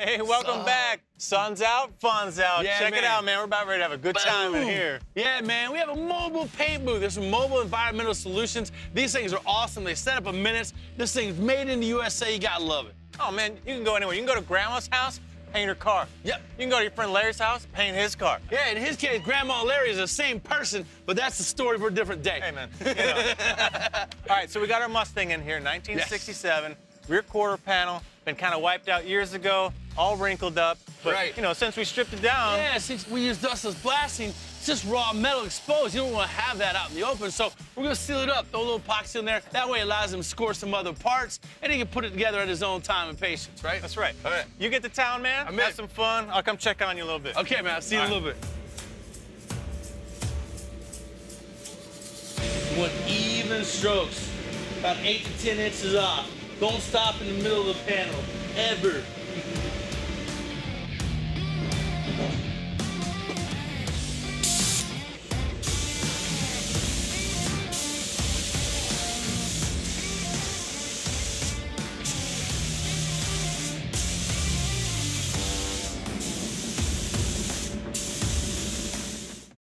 Hey, welcome back. Sun's out, fun's out. Yeah, Check man. it out, man. We're about ready to have a good time in here. Yeah, man. We have a mobile paint booth. There's some mobile environmental solutions. These things are awesome. They set up in minutes. This thing's made in the USA. You gotta love it. Oh, man, you can go anywhere. You can go to Grandma's house, paint her car. Yep. You can go to your friend Larry's house, paint his car. Yeah, in his case, Grandma and Larry is the same person, but that's the story for a different day. Hey, man. You know. All right, so we got our Mustang in here, 1967. Yes. Rear quarter panel, been kind of wiped out years ago, all wrinkled up. But, right. you know, since we stripped it down. Yeah, since we use dustless blasting, it's just raw metal exposed. You don't want to have that out in the open, so we're going to seal it up, throw a little epoxy in there. That way it allows him to score some other parts, and he can put it together at his own time and patience, right? That's right. All right. You get to town, man. I'm have in. some fun. I'll come check on you a little bit. Okay, man. I'll see you in a little bit. You want even strokes, about 8 to 10 inches off. Don't stop in the middle of the panel, ever.